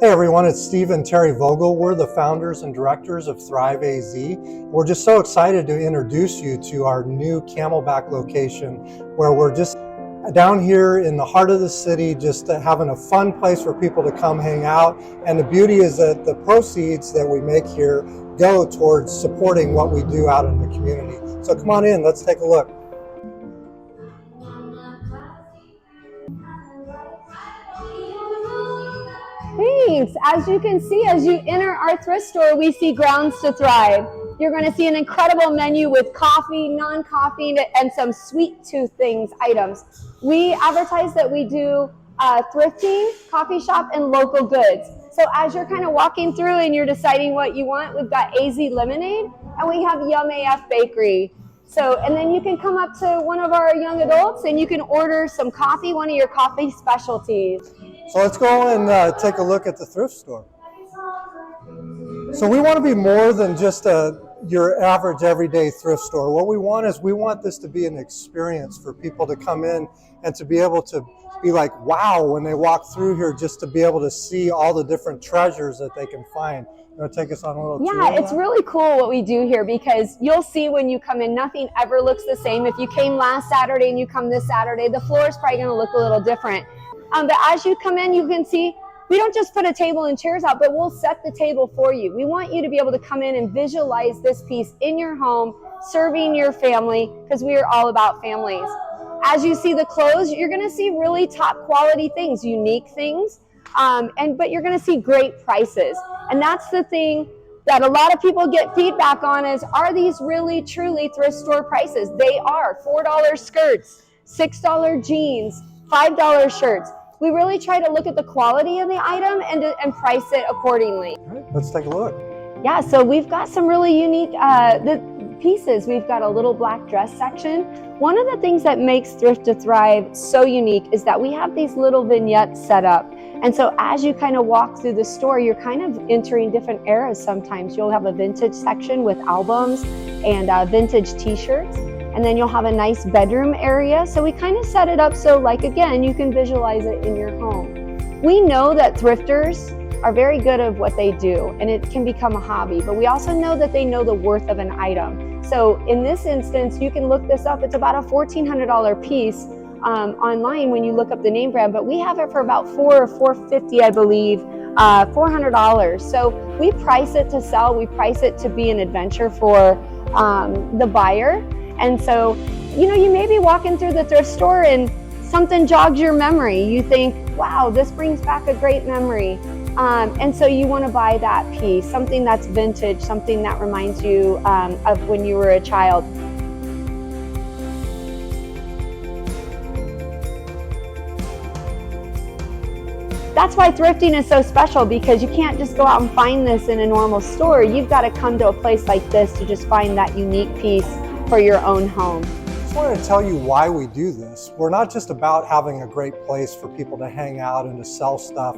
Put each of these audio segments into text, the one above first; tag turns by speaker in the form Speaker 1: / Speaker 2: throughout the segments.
Speaker 1: Hey everyone, it's Steve and Teri Vogel. We're the founders and directors of Thrive AZ. We're just so excited to introduce you to our new Camelback location where we're just down here in the heart of the city, just having a fun place for people to come hang out. And the beauty is that the proceeds that we make here go towards supporting what we do out in the community. So come on in, let's take a look.
Speaker 2: Thanks. As you can see, as you enter our thrift store, we see Grounds to Thrive. You're going to see an incredible menu with coffee, non-coffee, and some sweet tooth items. We advertise that we do thrifting, coffee shop, and local goods. So as you're kind of walking through and you're deciding what you want, we've got AZ Lemonade, and we have Yum AF Bakery. So, and then you can come up to one of our young adults and you can order some coffee, one of your coffee specialties.
Speaker 1: So let's go and take a look at the thrift store. So we want to be more than just your average everyday thrift store. What we want is we want this to be an experience for people to come in and to be able to be like, wow, when they walk through here, just to be able to see all the different treasures that they can find. You want to take us on a little tour?
Speaker 2: Yeah, it's really cool what we do here because you'll see when you come in, nothing ever looks the same. If you came last Saturday and you come this Saturday, the floor is probably going to look a little different. But as you come in, you can see we don't just put a table and chairs out, but we'll set the table for you. We want you to be able to come in and visualize this piece in your home, serving your family, because we are all about families. As you see the clothes, you're going to see really top quality things, unique things, but you're going to see great prices. And that's the thing that a lot of people get feedback on is, are these really truly thrift store prices? They are. $4 skirts, $6 jeans, $5 shirts. We really try to look at the quality of the item and price it accordingly.
Speaker 1: All right, let's take a look.
Speaker 2: Yeah, so we've got some really unique pieces. We've got a little black dress section. One of the things that makes Thrift to Thrive so unique is that we have these little vignettes set up. And so as you kind of walk through the store, you're kind of entering different eras sometimes. You'll have a vintage section with albums and vintage t-shirts. And then you'll have a nice bedroom area. So we kind of set it up so, like, again, you can visualize it in your home. We know that thrifters are very good at what they do, and it can become a hobby, but we also know that they know the worth of an item. So in this instance, you can look this up. It's about a $1,400 piece online when you look up the name brand, but we have it for about $400 or $450, I believe, $400. So we price it to sell. We price it to be an adventure for the buyer. And so, you know, you may be walking through the thrift store and something jogs your memory. You think, wow, this brings back a great memory. And so you want to buy that piece, something that's vintage, something that reminds you of when you were a child. That's why thrifting is so special, because you can't just go out and find this in a normal store. You've got to come to a place like this to just find that unique piece for your own home.
Speaker 1: I just wanted to tell you why we do this. We're not just about having a great place for people to hang out and to sell stuff,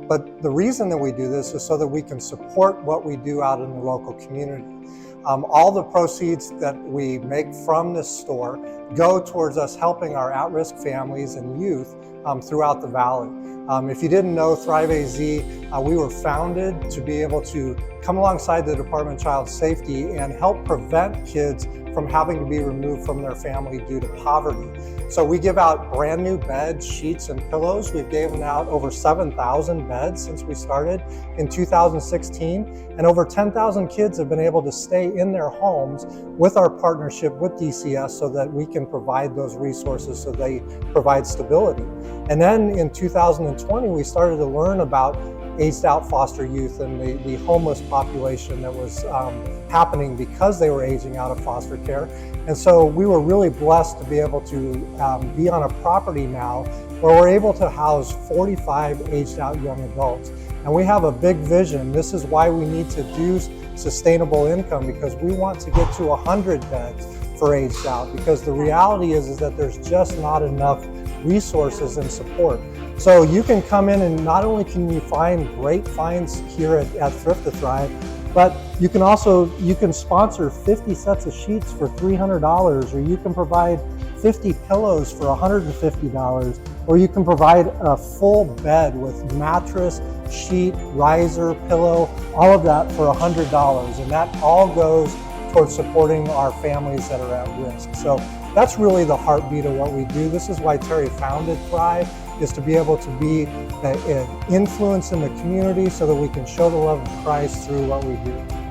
Speaker 1: but the reason that we do this is so that we can support what we do out in the local community. All the proceeds that we make from this store go towards us helping our at-risk families and youth throughout the valley. If you didn't know, Thrive AZ, we were founded to be able to come alongside the Department of Child Safety and help prevent kids from having to be removed from their family due to poverty. So we give out brand new beds, sheets, and pillows. We've given out over 7,000 beds since we started in 2016, and over 10,000 kids have been able to stay in their homes with our partnership with DCS so that we can provide those resources so they provide stability. And then in 2020, we started to learn about aged out foster youth and the homeless population that was happening because they were aging out of foster care. And so we were really blessed to be able to be on a property now where we're able to house 45 aged out young adults. And we have a big vision. This is why we need to do sustainable income, because we want to get to 100 beds for aged out, because the reality is that there's just not enough resources and support. So you can come in and not only can you find great finds here at Thrift to Thrive, but you can sponsor 50 sets of sheets for $300, or you can provide 50 pillows for $150, or you can provide a full bed with mattress, sheet, riser, pillow, all of that for $100. And that all goes towards supporting our families that are at risk. So that's really the heartbeat of what we do. This is why Teri founded Thrive, is to be able to be an influence in the community so that we can show the love of Christ through what we do.